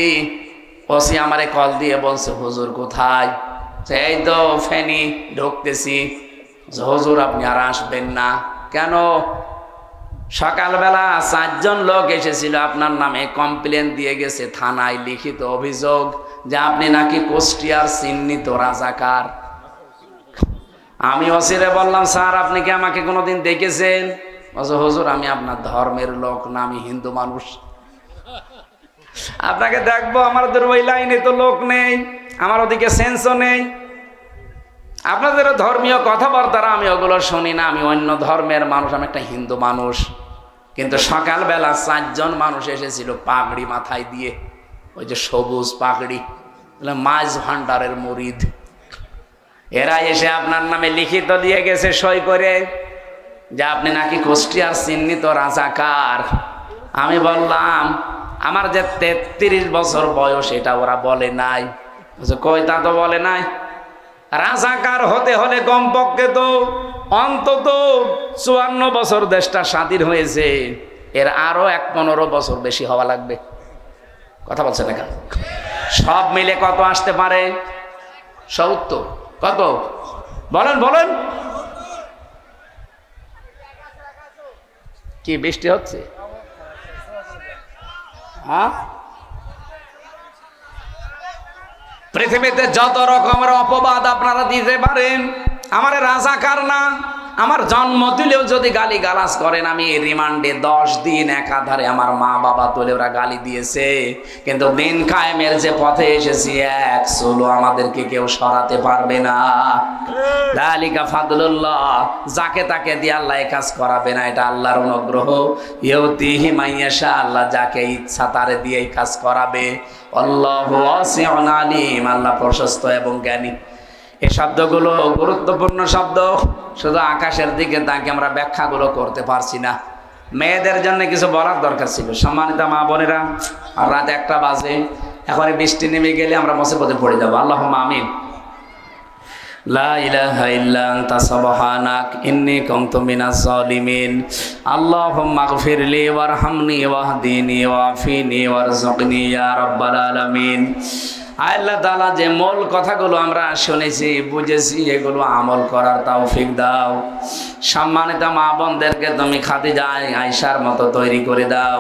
ওসি আমারে কল দিয়ে বলছে হুজুর কোথায়? এই তো ফেনী ঢুকতেছি। হুজুর আপনি আর আসবেন না কেন? সকালবেলা 4 জন লোক এসেছিল, আপনার নামে কমপ্লেন দিয়ে গেছে থানায় লিখিত অভিযোগ যে আপনি নাকি কুষ্টিয়ার চিহ্নিত রাজাকার। আমি ওসিরে বললাম স্যার আপনি কি আমাকে কোনোদিন দেখেছেন? বলছে হুজুর আমি আপনার ধর্মের লোক না, আমি হিন্দু মানুষ। আপনাকে দেখবো, আমাদের ওই লাইনে তো লোক নেই, আমার ওদিকে সেন্সও নেই। আপনাদের ধর্মীয় কথাবার্তা আমি ওগুলো শুনি না, আমি অন্য ধর্মের মানুষ, আমি একটা হিন্দু মানুষ। কিন্তু সকালবেলা 4 জন মানুষ এসেছিল পাগড়ি মাথায় দিয়ে, ওই যে সবুজ পাগড়ি, মাঝ ভান্ডারের মুরিদ। এরা এসে আপনার নামে লিখিত দিয়ে গেছে সই করে যে আপনি নাকি কুষ্টিয়ার চিহ্নিত রাজাকার। আমি বললাম আমার যে 33 বছর বয়স এটা ওরা বলে নাই। কই তা তো বলে নাই। রাজাকার হতে হলে কমপক্ষে তো অন্তত 54 বছর দেশটা স্বাধীন হয়েছে, এর আরো 15 বছর বেশি হওয়া লাগবে। কথা বলছেন না? সব মিলে কত আসতে পারে? 70। কত বলেন বলেন? কি বৃষ্টি হচ্ছে? হ্যাঁ, পৃথিবীতে যত রকমের অপবাদ আপনারা দিতে পারেন, আমার রাজাকার না, আমার জন্ম দিলেও যদি গালি গালাজ করেন, আমি রিমান্ডে 10 দিন একাধারে আমার মা বাবা তুলে ওরা গালি দিয়েছে, কিন্তু দিন কায়েমের যে পথে এসেছি এক চুলো আমাদেরকে কেউ সরাতে পারবে না। যালিকা ফাদলুল্লাহ, যাকে তাকে দিয়ে আল্লাহ এই কাজ করাবে না, এটা আল্লাহর অনুগ্রহ। ইউতিহি মাইয়াশা, আল্লাহ যাকে ইচ্ছা তারে দিয়ে এই কাজ করাবে। আল্লাহু ওয়াসিউন আলিম, আল্লাহ প্রশস্ত এবং জ্ঞানী। এই শব্দগুলো গুরুত্বপূর্ণ শব্দ, শুধু আকাশের দিকে তাকে আমরা ব্যাখ্যাগুলো করতে পারছি না। মেয়েদের জন্য কিছু বলার দরকার ছিল। সম্মানিত মা বোনেরা, আর রাত 1টা বাজে, এখন বৃষ্টি নেমে গেলে আমরা মুসিবতে পড়ে যাবো। আল্লাহুম্মা আমিন। লা ইলাহা ইল্লা আনতা সুবহানাক ইন্নী কুনতু মিনাজ জালিমিন। আল্লাহুম্মা গফিরলি ওয়ারহামনি ওয়াহদিনি ওয়াফিনি ওয়ারযুকনি ইয়া রাব্বাল আলামিন। আল্লাহ তাআলা যে মূল কথাগুলো আমরা শুনেছি বুঝেছি, এগুলো আমল করার তৌফিক দাও। সম্মানিত মা বোনদেরকে তুমি খাদিজা আয়েশার মতো তৈরি করে দাও।